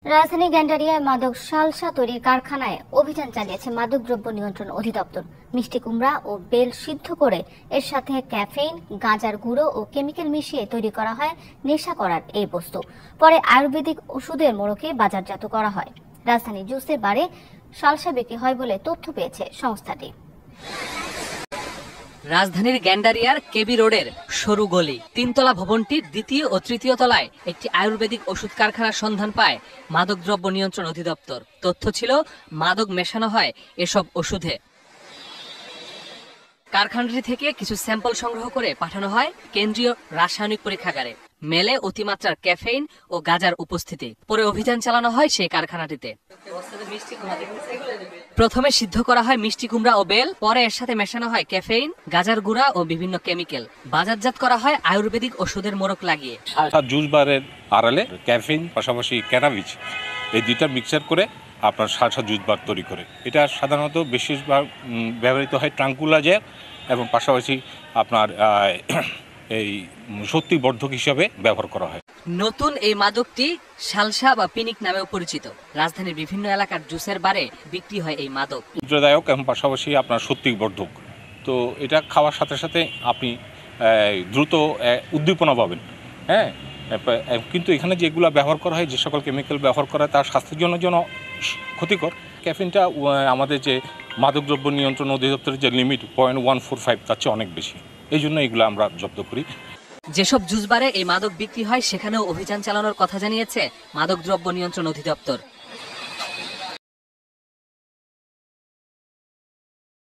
রাজধানী গ্যান্ডারিয়ায় মাদক সালসা তৈরির কারখানায় অভিযান চালিয়েছে মাদকদ্রব্য নিয়ন্ত্রণ অধিদপ্তর। মিষ্টি কুমড়া ও বেল সিদ্ধ করে এর সাথে ক্যাফেইন, গাঁজার গুঁড়ো ও কেমিক্যাল মিশিয়ে তৈরি করা হয় নেশা করার এই বস্তু। পরে আয়ুর্বেদিক ওষুধের মোড়কে বাজারজাত করা হয়। রাজধানী জুসের বারে সালসা বিক্রি হয় বলে তথ্য পেয়েছে সংস্থাটি। রাজধানীর গ্যান্ডারিয়ার কেবি রোডের সরু গলি তিনতলা ভবনটির দ্বিতীয় ও তৃতীয় তলায় একটি আয়ুর্বেদিক ওষুধ কারখানার সন্ধান পায় মাদকদ্রব্য নিয়ন্ত্রণ অধিদপ্তর। তথ্য ছিল মাদক মেশানো হয় এসব ওষুধে। কারখানাটি থেকে কিছু স্যাম্পল সংগ্রহ করে পাঠানো হয় কেন্দ্রীয় রাসায়নিক পরীক্ষাগারে। মেলে অতিমাত্রার ক্যাফেইন ও গাঁজার উপস্থিতি। পরে অভিযান চালানো হয় সেই কারখানাটিতে। প্রথমে সিদ্ধ করা হয় মিষ্টি কুমড়া ও বেল, পরে এর সাথে মেশানো হয় ক্যাফেইন, গাঁজার গুঁড়া ও বিভিন্ন কেমিক্যাল। বাজারজাত করা হয় আয়ুর্বেদিক ওষুধের মোড়ক লাগিয়ে। জুস বারের আড়ালে ক্যাফেইন পাশাপাশি ক্যানাবিস এই দুইটা মিক্সচার করে আপনার সালসা জুস বার তৈরি করে। এটা সাধারণত বেশিরভাগ ব্যবহৃত হয় ট্রাঙ্কুলাইজার এবং পাশাপাশি আপনার এই শক্তিবর্ধক হিসাবে ব্যবহার করা হয়। নতুন এই মাদকটি সালসা বা পিনিক নামেও পরিচিত। রাজধানীর বিভিন্ন এলাকার জুসের বারে বিক্রি হয় এই মাদক। নিদ্রাদায়ক এবং পাশাপাশি আপনার শক্তিবর্ধক। তো এটা খাওয়ার সাথে সাথে আপনি দ্রুত উদ্দীপনা পাবেন। হ্যাঁ, কিন্তু এখানে যেগুলো ব্যবহার করা হয়, যে সকল কেমিক্যাল ব্যবহার করা হয়, তার স্বাস্থ্যের জন্য ক্ষতিকর। ক্যাফিনটা আমাদের যে মাদকদ্রব্য নিয়ন্ত্রণ অধিদপ্তরের যে লিমিট 0.145 তার চেয়ে অনেক বেশি। এই জন্য এগুলো আমরা জব্দ করি। যেসব জুস বারে এই মাদক বিক্রি হয় সেখানেও অভিযান চালানোর কথা জানিয়েছে মাদকদ্রব্য নিয়ন্ত্রণ অধিদপ্তর।